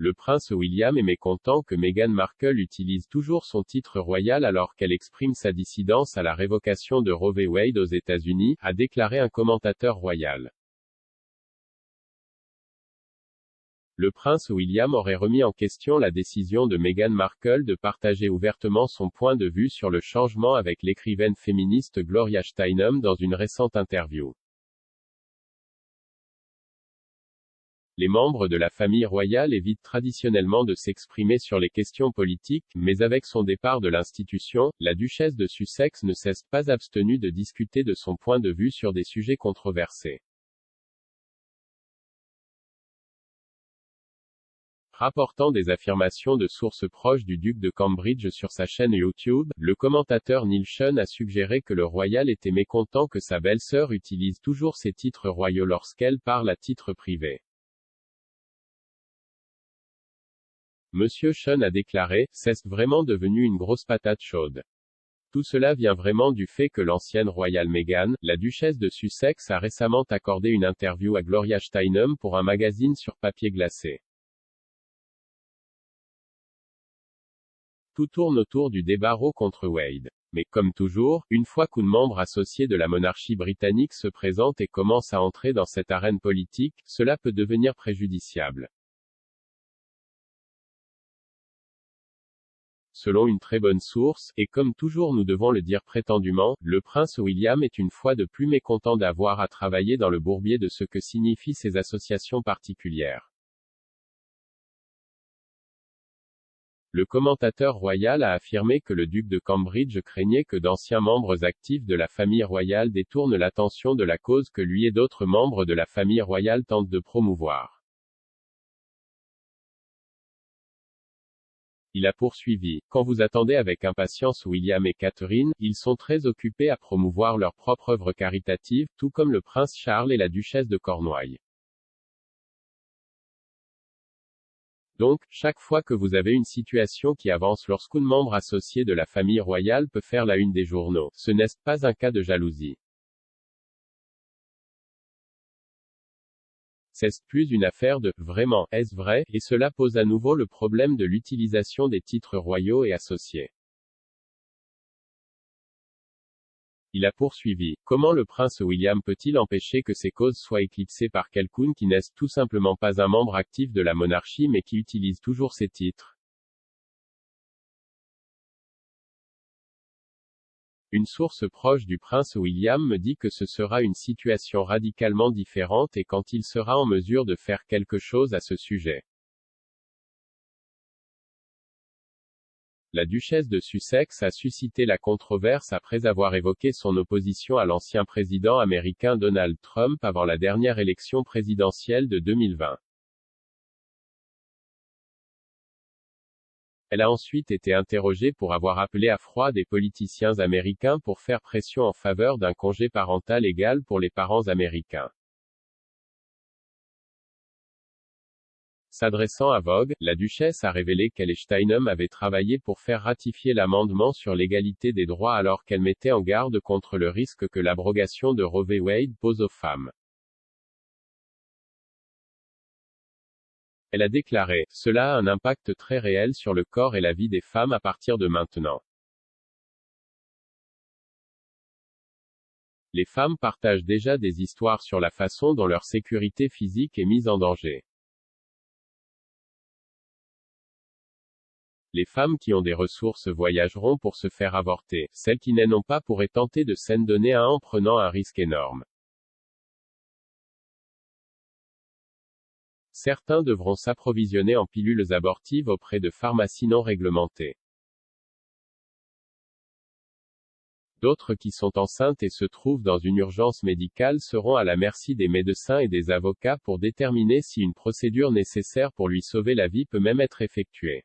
Le prince William est mécontent que Meghan Markle utilise toujours son titre royal alors qu'elle exprime sa dissidence à la révocation de Roe v. Wade aux États-Unis, a déclaré un commentateur royal. Le prince William aurait remis en question la décision de Meghan Markle de partager ouvertement son point de vue sur le changement avec l'écrivaine féministe Gloria Steinem dans une récente interview. Les membres de la famille royale évitent traditionnellement de s'exprimer sur les questions politiques, mais avec son départ de l'institution, la duchesse de Sussex ne s'est pas abstenue de discuter de son point de vue sur des sujets controversés. Rapportant des affirmations de sources proches du duc de Cambridge sur sa chaîne YouTube, le commentateur Neil Schon a suggéré que le royal était mécontent que sa belle-sœur utilise toujours ses titres royaux lorsqu'elle parle à titre privé. Monsieur Schon a déclaré: « C'est vraiment devenu une grosse patate chaude. Tout cela vient vraiment du fait que l'ancienne royale Meghan, la duchesse de Sussex a récemment accordé une interview à Gloria Steinem pour un magazine sur papier glacé. Tout tourne autour du débat Roe contre Wade. Mais, comme toujours, une fois qu'un membre associé de la monarchie britannique se présente et commence à entrer dans cette arène politique, cela peut devenir préjudiciable. » Selon une très bonne source, et comme toujours nous devons le dire prétendument, le prince William est une fois de plus mécontent d'avoir à travailler dans le bourbier de ce que signifient ces associations particulières. Le commentateur royal a affirmé que le duc de Cambridge craignait que d'anciens membres actifs de la famille royale détournent l'attention de la cause que lui et d'autres membres de la famille royale tentent de promouvoir. Il a poursuivi: « Quand vous attendez avec impatience William et Catherine, ils sont très occupés à promouvoir leur propre œuvre caritative, tout comme le prince Charles et la duchesse de Cornouailles. Donc, chaque fois que vous avez une situation qui avance lorsqu'un membre associé de la famille royale peut faire la une des journaux, ce n'est pas un cas de jalousie. C'est plus une affaire de « vraiment, est-ce vrai ?» et cela pose à nouveau le problème de l'utilisation des titres royaux et associés. Il a poursuivi: « Comment le prince William peut-il empêcher que ces causes soient éclipsées par quelqu'un qui n'est tout simplement pas un membre actif de la monarchie mais qui utilise toujours ces titres ?» Une source proche du prince William me dit que ce sera une situation radicalement différente et quand il sera en mesure de faire quelque chose à ce sujet. La duchesse de Sussex a suscité la controverse après avoir évoqué son opposition à l'ancien président américain Donald Trump avant la dernière élection présidentielle de 2020. Elle a ensuite été interrogée pour avoir appelé à froid des politiciens américains pour faire pression en faveur d'un congé parental égal pour les parents américains. S'adressant à Vogue, la duchesse a révélé qu'elle et Steinem avaient travaillé pour faire ratifier l'amendement sur l'égalité des droits alors qu'elle mettait en garde contre le risque que l'abrogation de Roe v. Wade pose aux femmes. Elle a déclaré: « Cela a un impact très réel sur le corps et la vie des femmes à partir de maintenant. Les femmes partagent déjà des histoires sur la façon dont leur sécurité physique est mise en danger. Les femmes qui ont des ressources voyageront pour se faire avorter, celles qui n'en ont pas pourraient tenter de s'en donner un en prenant un risque énorme. Certains devront s'approvisionner en pilules abortives auprès de pharmacies non réglementées. D'autres qui sont enceintes et se trouvent dans une urgence médicale seront à la merci des médecins et des avocats pour déterminer si une procédure nécessaire pour lui sauver la vie peut même être effectuée.